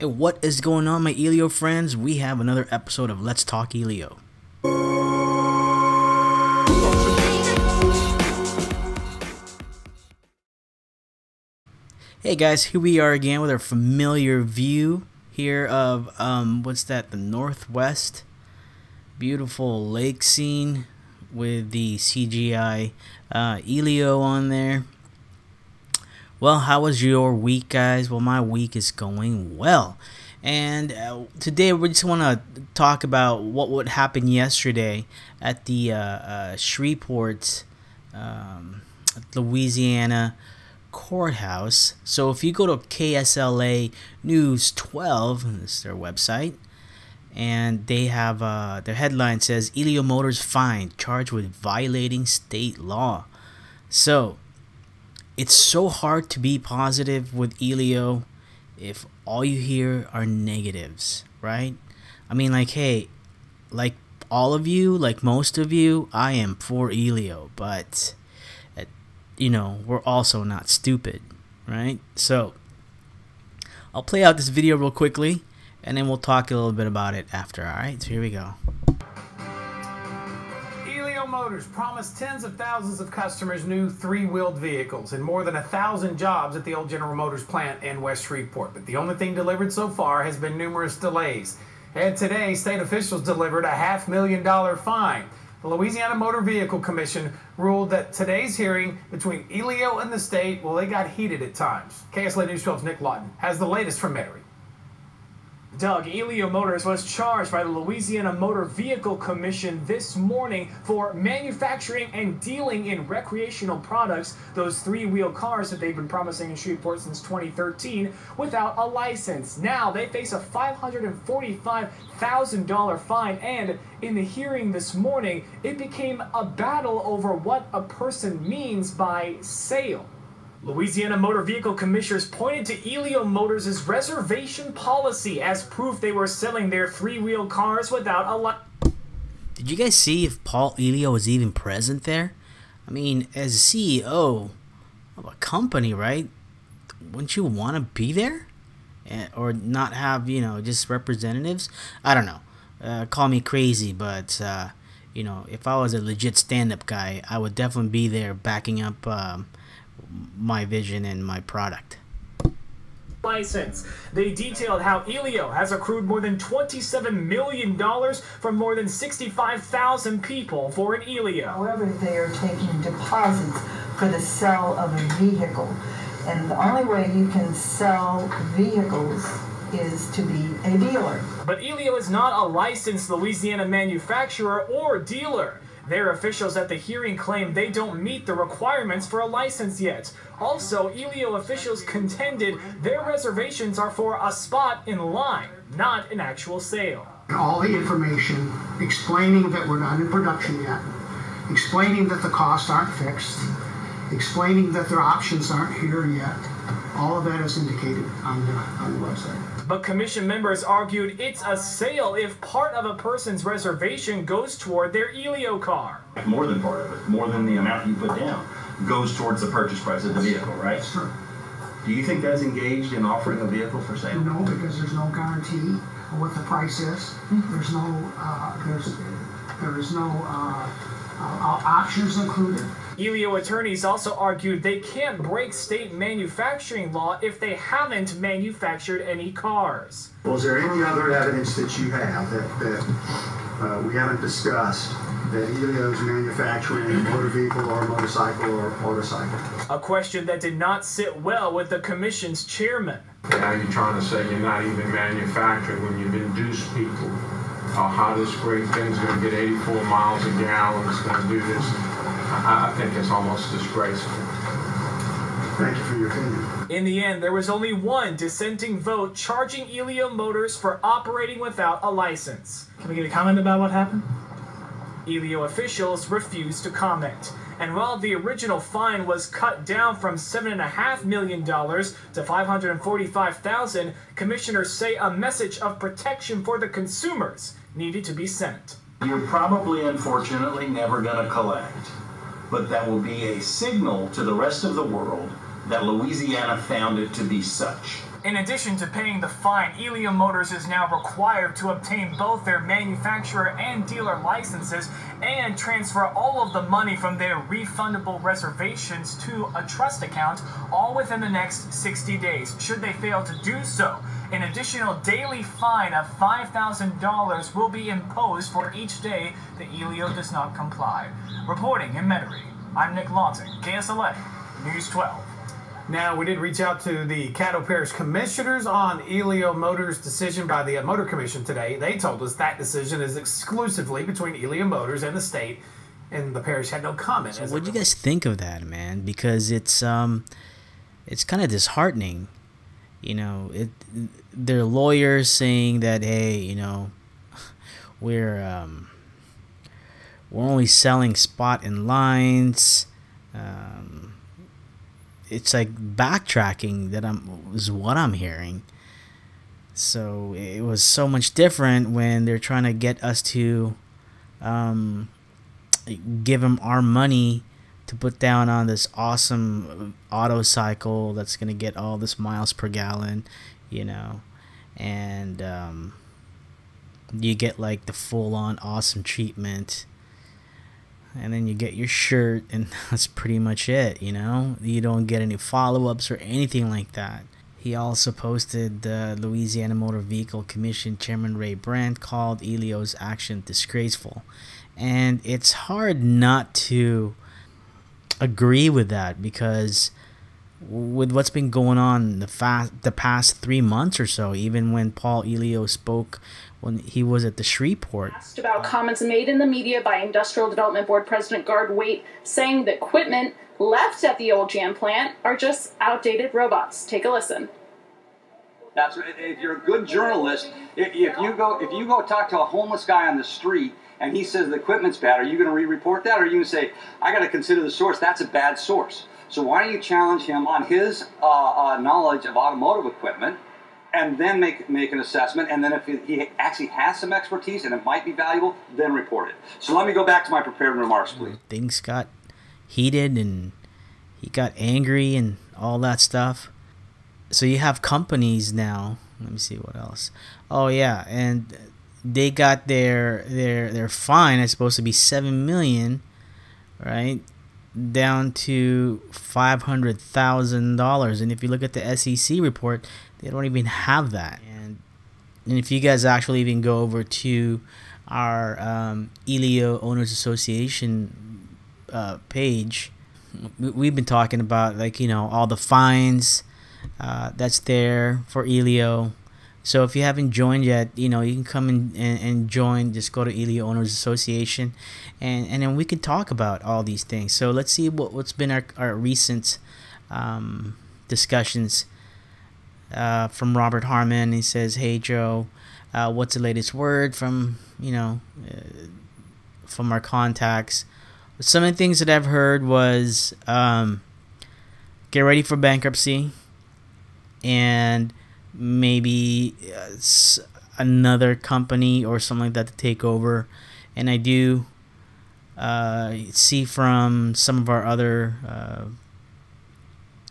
Hey, what is going on, my Elio friends? We have another episode of Let's Talk Elio. Hey guys, here we are again with our familiar view here of what's that? The Northwest. Beautiful lake scene with the CGI Elio on there. Well, how was your week, guys? Well, my week is going well. And today we just want to talk about what would happen yesterday at the Shreveport, Louisiana courthouse. So if you go to KSLA News 12, this is their website, and they have their headline says Elio Motors fined, charged with violating state law. So it's so hard to be positive with Elio if all you hear are negatives, right? I mean, like, hey, like all of you, like most of you, I am for Elio, but you know, we're also not stupid, right? So I'll play out this video real quickly, and then we'll talk a little bit about it after. All right, so here we go. Elio Motors promised tens of thousands of customers new three-wheeled vehicles and more than 1,000 jobs at the old General Motors plant in West Shreveport. But the only thing delivered so far has been numerous delays. And today, state officials delivered a $500,000 fine. The Louisiana Motor Vehicle Commission ruled that today's hearing between Elio and the state, well, they got heated at times. KSLA News 12's Nick Lawton has the latest from Metairie. Doug, Elio Motors was charged by the Louisiana Motor Vehicle Commission this morning for manufacturing and dealing in recreational products, those three-wheel cars that they've been promising in Shreveport since 2013, without a license. Now they face a $545,000 fine, and in the hearing this morning, it became a battle over what a person means by sale. Louisiana Motor Vehicle Commissioners pointed to Elio Motors' reservation policy as proof they were selling their three-wheel cars without a license. Did you guys see if Paul Elio was even present there? I mean, as CEO of a company, right? Wouldn't you want to be there? Or not have, you know, just representatives? I don't know. Call me crazy, but, you know, if I was a legit stand-up guy, I would definitely be there backing up my vision and my product. License. They detailed how Elio has accrued more than $27 million from more than 65,000 people for an Elio. However, they are taking deposits for the sale of a vehicle. And the only way you can sell vehicles is to be a dealer. But Elio is not a licensed Louisiana manufacturer or dealer. Their officials at the hearing claim they don't meet the requirements for a license yet. Also, Elio officials contended their reservations are for a spot in line, not an actual sale. All the information explaining that we're not in production yet, explaining that the costs aren't fixed, explaining that their options aren't here yet. All of that is indicated on the website. But commission members argued it's a sale if part of a person's reservation goes toward their Elio car. More than part of it, more than the amount you put down, goes towards the purchase price of the vehicle, right? Sure. Do you think that's engaged in offering a vehicle for sale? No, because there's no guarantee of what the price is. There's no, options included. Elio attorneys also argued they can't break state manufacturing law if they haven't manufactured any cars. Well, is there any other evidence that you have that we haven't discussed that Elio's manufacturing a motor vehicle or a motorcycle or motorcycle? A question that did not sit well with the commission's chairman. Now you're trying to say you're not even manufacturing when you've induced people. How this great thing's going to get 84 miles a gallon, it's going to do this. I think it's almost disgraceful. Thank you for your opinion. In the end, there was only one dissenting vote charging Elio Motors for operating without a license. Can we get a comment about what happened? Elio officials refused to comment. And while the original fine was cut down from $7.5 million to $545,000, commissioners say a message of protection for the consumers needed to be sent. You're probably, unfortunately, never going to collect. But that will be a signal to the rest of the world that Louisiana found it to be such. In addition to paying the fine, Elio Motors is now required to obtain both their manufacturer and dealer licenses and transfer all of the money from their refundable reservations to a trust account, all within the next 60 days. Should they fail to do so, an additional daily fine of $5,000 will be imposed for each day that Elio does not comply. Reporting in Metairie, I'm Nick Lawton, KSLA News 12. Now, we did reach out to the Caddo Parish Commissioners on Elio Motors' decision by the Motor Commission today. They told us that decision is exclusively between Elio Motors and the state, and the parish had no comment. So what do you guys think of that, man? Because it's kind of disheartening. You know, they're lawyers saying that, hey, you know, we're only selling spot and lines. It's like backtracking that is what I'm hearing. So it was so much different when they're trying to get us to give them our money to put down on this awesome auto cycle that's gonna get all this miles per gallon, you know, and you get like the full-on awesome treatment. And then you get your shirt, and that's pretty much it, you know? You don't get any follow-ups or anything like that. He also posted the Louisiana Motor Vehicle Commission Chairman Ray Brandt called Elio's action disgraceful. And it's hard not to agree with that, because with what's been going on the past 3 months or so, even when Paul Elio spoke when he was at the Shreveport. Asked about comments made in the media by Industrial Development Board President Gard Waite saying that equipment left at the old jam plant are just outdated robots. Take a listen. That's if you're a good journalist. If you go talk to a homeless guy on the street and he says the equipment's bad, are you going to re-report that, or are you going to say I got to consider the source? That's a bad source. So why don't you challenge him on his knowledge of automotive equipment, and then make an assessment, and then if he actually has some expertise and it might be valuable, then report it. So let me go back to my prepared remarks, please. Things got heated and he got angry and all that stuff. So you have companies now. Let me see what else. Oh yeah, and they got their fine. It's supposed to be $7 million, right? Down to $500,000. And if you look at the SEC report, they don't even have that. And if you guys actually even go over to our Elio Owners Association page, we've been talking about, like, you know, all the fines that's there for Elio. So if you haven't joined yet, you know, you can come and join. Just go to Elio Owners Association, and then we can talk about all these things. So let's see what's been our recent discussions from Robert Harmon. He says, "Hey Joe, what's the latest word from from our contacts?" Some of the things that I've heard was get ready for bankruptcy, and maybe another company or something like that to take over. And I do see from some of our other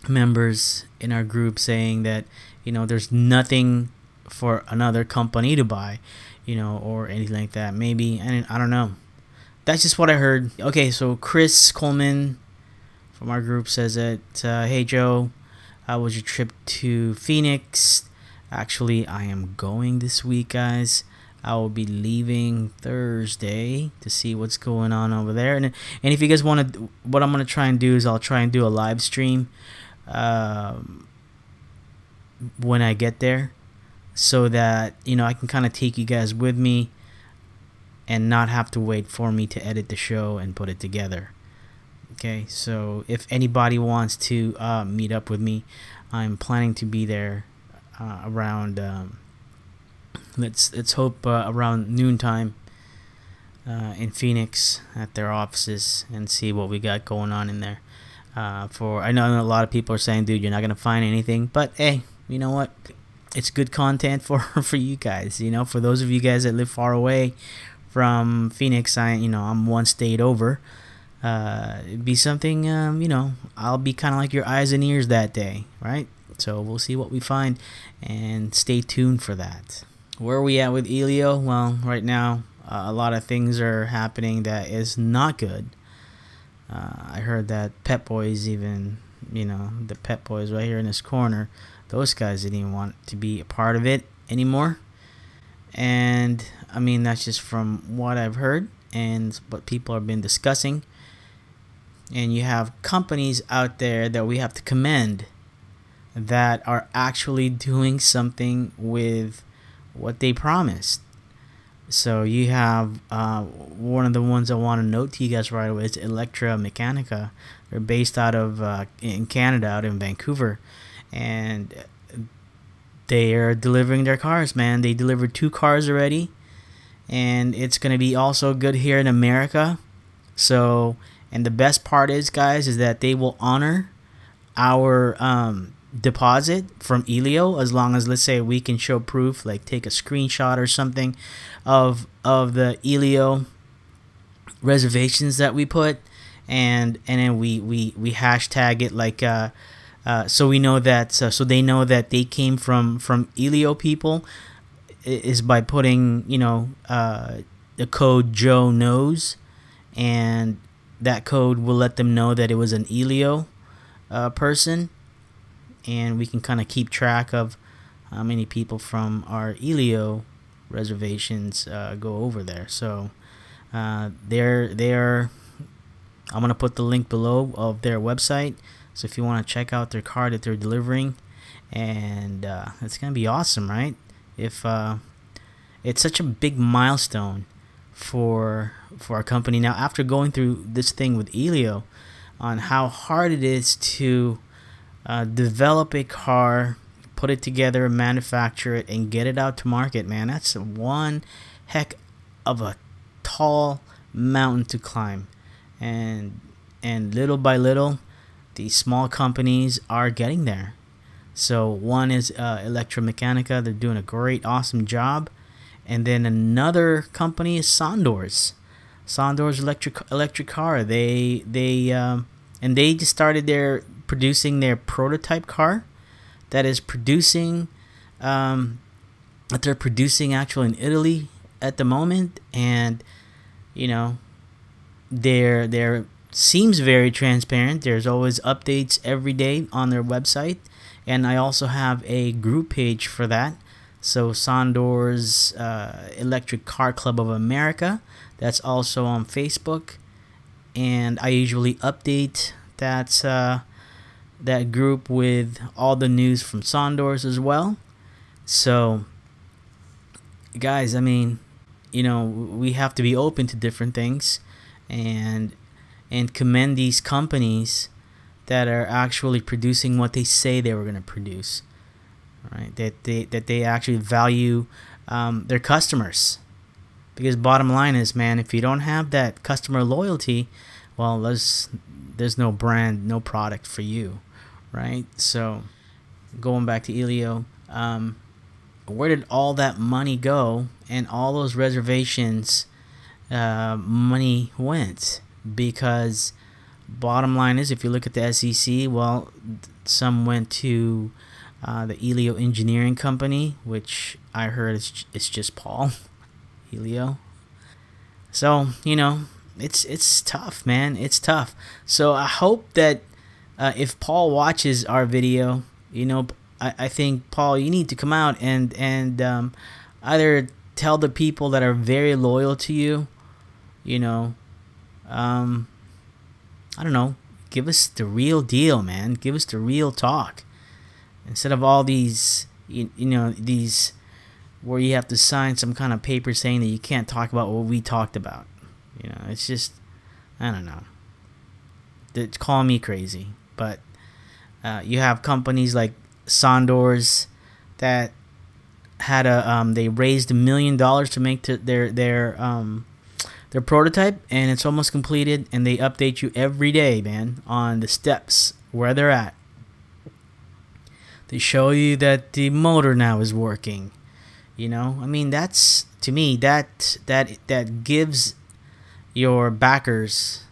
members in our group saying that, you know, there's nothing for another company to buy, you know, or anything like that. Maybe, I don't know. That's just what I heard. Okay, so Chris Coleman from our group says that, hey Joe, how was your trip to Phoenix? Actually, I am going this week, guys. I will be leaving Thursday to see what's going on over there. And if you guys want to, what I'm going to try and do is I'll try and do a live stream when I get there, so that, you know, I can kind of take you guys with me and not have to wait for me to edit the show and put it together. Okay, so if anybody wants to meet up with me, I'm planning to be there around let's hope around noontime in Phoenix at their offices, and see what we got going on in there. I know a lot of people are saying, dude, you're not gonna find anything, but hey, you know what, it's good content for you guys. You know, for those of you guys that live far away from Phoenix, I'm one state over. It'd be something, you know, I'll be kind of like your eyes and ears that day, right? So we'll see what we find, and stay tuned for that. Where are we at with Elio? Well, right now, a lot of things are happening that is not good. I heard that Pep Boys, even, the Pep Boys right here in this corner, those guys didn't even want to be a part of it anymore. And I mean, that's just from what I've heard and what people have been discussing. And you have companies out there that we have to commend that are actually doing something with what they promised. So you have one of the ones I want to note to you guys right away is Electra Meccanica. They're based out of in Canada, out in Vancouver, and they are delivering their cars, man. They delivered 2 cars already, and it's gonna be also good here in America. So, and the best part is, guys, is that they will honor our deposit from Elio, as long as, let's say, we can show proof, like take a screenshot or something of the Elio reservations that we put, and then we hashtag it, like so we know that, so they know that they came from Elio people, is by putting the code JoeKnows, and that code will let them know that it was an Elio person, and we can kind of keep track of how many people from our Elio reservations go over there. So they're I'm gonna put the link below of their website, so if you want to check out their car that they're delivering, and it's gonna be awesome, right? If it's such a big milestone for our company now, after going through this thing with Elio on how hard it is to develop a car, put it together, manufacture it, and get it out to market, man. That's one heck of a tall mountain to climb, and little by little, these small companies are getting there. So one is Electra Meccanica. They're doing a great, awesome job. And then another company is Sondors electric car. They just started producing their prototype car that is producing that they're producing actually in Italy at the moment. And they're seems very transparent. There's always updates every day on their website, and I also have a group page for that. So Sondors Electric Car Club of America, that's also on Facebook, and I usually update that group with all the news from Sondors as well. So guys, I mean, we have to be open to different things, and commend these companies that are actually producing what they say they were going to produce, right? That they actually value their customers, because bottom line is, man, if you don't have that customer loyalty, well, there's no brand, no product for you, right? So going back to Elio, where did all that money go, and all those reservations money went? Because bottom line is, if you look at the SEC, well, some went to the Elio Engineering Company, which I heard it's just Paul Elio. So it's tough, man. It's tough. So I hope that if Paul watches our video, I think, Paul, you need to come out and either tell the people that are very loyal to you, I don't know, give us the real deal, man. Give us the real talk, instead of all these these where you have to sign some kind of paper saying that you can't talk about what we talked about. It's just, I don't know, call me crazy, but you have companies like Sondors that had they raised $1 million to make their prototype, and it's almost completed, and they update you every day, man, on the steps where they're at. They show you that the motor now is working. I mean, that's, to me, that gives your backers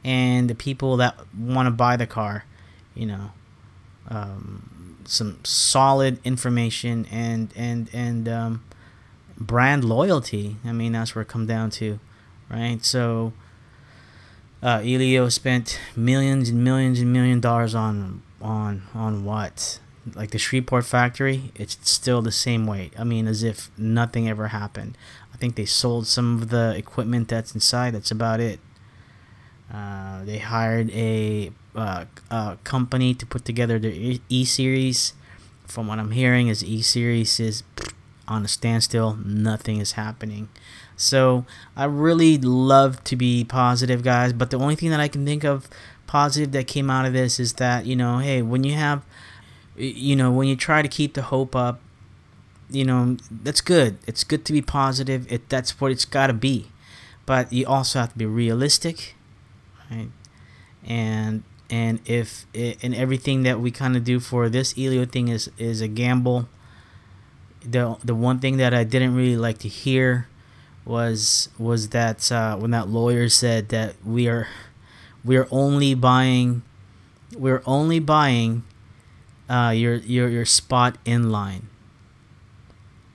and the people that want to buy the car, some solid information and brand loyalty. I mean, that's where it comes down to, right? So Elio spent millions and millions and millions of dollars on what? Like the Shreveport factory, it's still the same way. I mean, as if nothing ever happened. I think they sold some of the equipment that's inside. That's about it. They hired a company to put together the E-Series. From what I'm hearing, is E-Series is on a standstill. Nothing is happening. So I really love to be positive, guys. But the only thing that I can think of positive that came out of this is that, you know, hey, when you have, you know, when you try to keep the hope up, you know, that's good. It's good to be positive. That's what it's got to be. But you also have to be realistic, right? And if and everything that we kind of do for this Elio thing is a gamble. The one thing that I didn't really like to hear was that when that lawyer said that we're only buying your spot in line.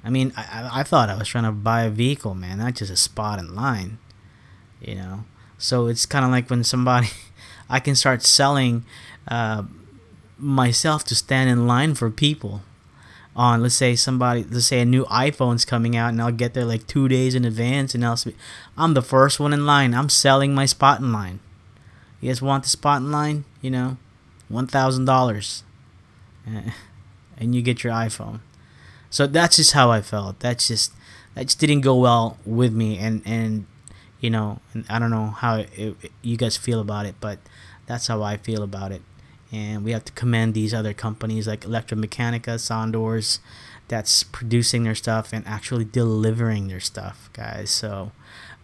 I mean, I thought I was trying to buy a vehicle, man, not just a spot in line, you know. So it's kind of like when somebody, I can start selling myself to stand in line for people on, let's say a new iPhone's coming out, and I'll get there like 2 days in advance, and I'm the first one in line. I'm selling my spot in line. You guys want the spot in line? You know, $1,000, and you get your iPhone. So that's just how I felt. That just didn't go well with me, and you know, and I don't know how you guys feel about it, but that's how I feel about it. And we have to commend these other companies like Electra Meccanica, Sondors, that's producing their stuff and actually delivering their stuff, guys. So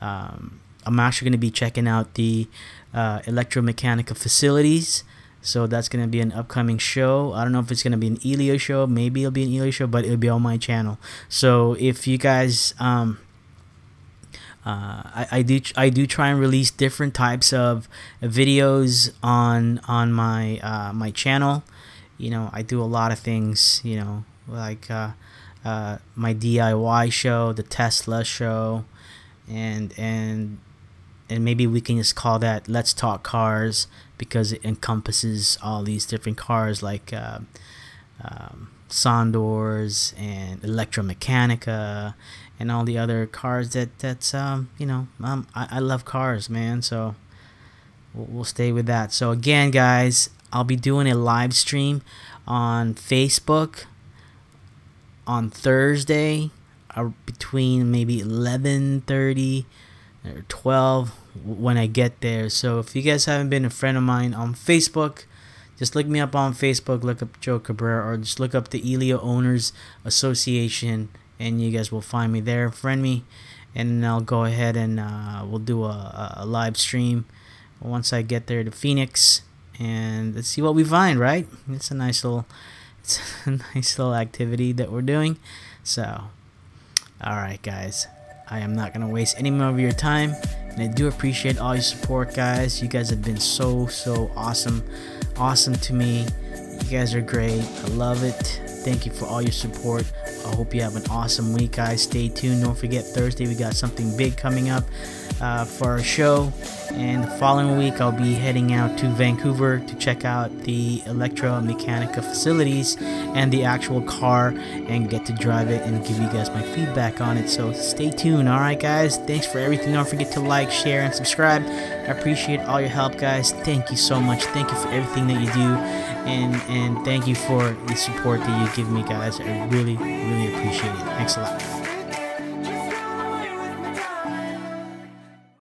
I'm actually going to be checking out the Electra Meccanica facilities. So that's going to be an upcoming show. I don't know if it's going to be an Elio show. Maybe it'll be an Elio show, but it'll be on my channel. So if you guys, I do try and release different types of videos on my my channel. You know, I do a lot of things. You know, like my DIY show, the Tesla show, and maybe we can just call that Let's Talk Cars, because it encompasses all these different cars like Sondors and Electra Meccanica and all the other cars that's you know, I love cars, man. So we'll stay with that. So again, guys, I'll be doing a live stream on Facebook on Thursday between maybe 11:30 or 12 when I get there. So if you guys haven't been a friend of mine on Facebook, just look me up on Facebook, look up Joe Cabrera, or just look up the Elio Owners Association, and you guys will find me there. Friend me, and I'll go ahead and we'll do a live stream once I get there to Phoenix, and let's see what we find. Right? It's a nice little activity that we're doing. So, all right, guys, I am not gonna waste any more of your time, and I do appreciate all your support, guys. You guys have been so awesome to me. You guys are great. I love it. Thank you for all your support. I hope you have an awesome week, guys. Stay tuned. Don't forget, Thursday we got something big coming up for our show, and the following week I'll be heading out to Vancouver to check out the Electra Meccanica facilities and the actual car, and get to drive it and give you guys my feedback on it. So stay tuned. Alright, guys, thanks for everything. Don't forget to like, share, and subscribe. I appreciate all your help, guys. Thank you so much. Thank you for everything that you do, and thank you for the support that you give me, guys. I really appreciate it. Thanks a lot.